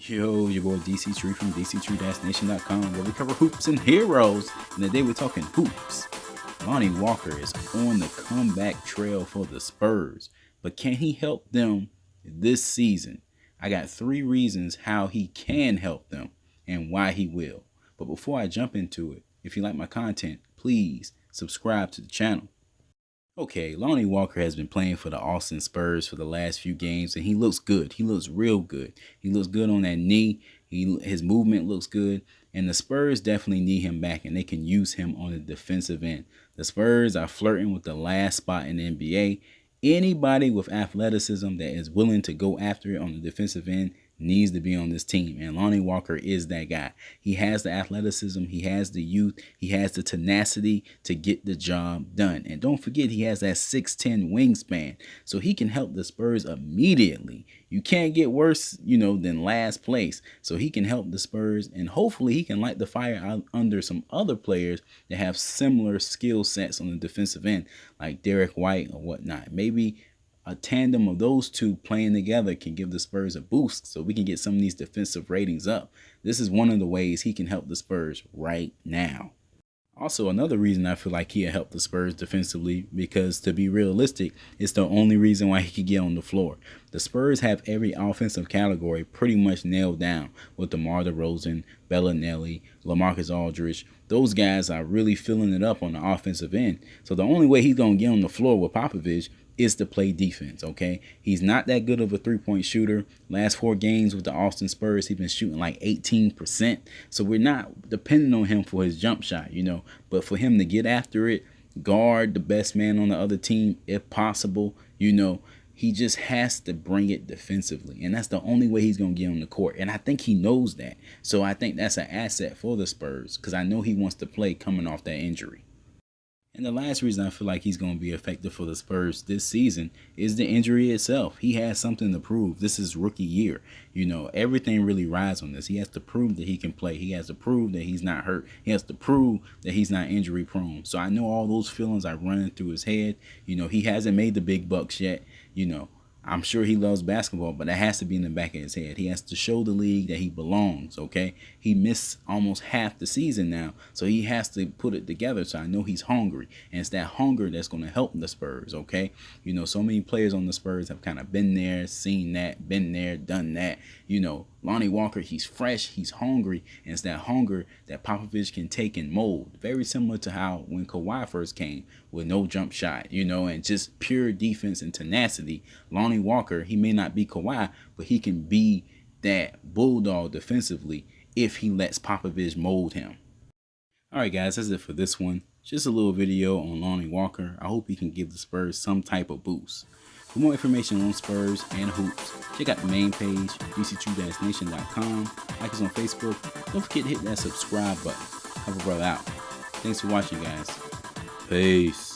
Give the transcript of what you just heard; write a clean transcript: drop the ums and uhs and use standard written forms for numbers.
Yo, your boy Dctree from Dctree-Nation.com, where we cover hoops and heroes. And today we're talking hoops. Lonnie Walker is on the comeback trail for the Spurs, but can he help them this season? I got 3 reasons how he can help them and why he will. But before I jump into it, if you like my content, please subscribe to the channel. Okay, Lonnie Walker has been playing for the Austin Spurs for the last few games, and he looks good. He looks real good. He looks good on that knee. His movement looks good, and the Spurs definitely need him back, and they can use him on the defensive end. The Spurs are flirting with the last spot in the NBA. Anybody with athleticism that is willing to go after it on the defensive end needs to be on this team, and Lonnie Walker is that guy. He has the athleticism, he has the youth, he has the tenacity to get the job done. And don't forget, he has that 6'10" wingspan, so he can help the Spurs immediately. You can't get worse, than last place. So he can help the Spurs, and hopefully he can light the fire out under some other players that have similar skill sets on the defensive end, like Derek White or whatnot. Maybe a tandem of those two playing together can give the Spurs a boost so we can get some of these defensive ratings up. This is one of the ways he can help the Spurs right now. Also, another reason I feel like he'll help the Spurs defensively, because to be realistic, it's the only reason why he could get on the floor. The Spurs have every offensive category pretty much nailed down with DeMar DeRozan, Bellinelli, LaMarcus Aldridge. Those guys are really filling it up on the offensive end. So the only way he's going to get on the floor with Popovich is to play defense, okay? He's not that good of a three-point shooter. Last 4 games with the Austin Spurs, he's been shooting like 18%. So we're not depending on him for his jump shot, But for him to get after it, guard the best man on the other team if possible, he just has to bring it defensively. And that's the only way he's going to get on the court. And I think he knows that. So I think that's an asset for the Spurs, because I know he wants to play coming off that injury. And the last reason I feel like he's going to be effective for the Spurs this season is the injury itself. He has something to prove. This is rookie year. Everything really rides on this. He has to prove that he can play. He has to prove that he's not hurt. He has to prove that he's not injury prone. So I know all those feelings are running through his head. He hasn't made the big bucks yet. I'm sure he loves basketball, but that has to be in the back of his head. He has to show the league that he belongs, okay? He missed almost half the season now, so he has to put it together. So I know he's hungry, and it's that hunger that's going to help the Spurs, okay? So many players on the Spurs have kind of been there, seen that, been there, done that. Lonnie Walker, he's fresh, he's hungry, and it's that hunger that Popovich can take and mold. Very similar to how when Kawhi first came with no jump shot, and just pure defense and tenacity. Lonnie Walker, he may not be Kawhi, but he can be that bulldog defensively if he lets Popovich mold him. All right, guys, that's it for this one. Just a little video on Lonnie Walker. I hope he can give the Spurs some type of boost. For more information on Spurs and hoops, check out the main page, Dctree-Nation.com. Like us on Facebook. Don't forget to hit that subscribe button. Have a brother out. Thanks for watching, guys. Peace.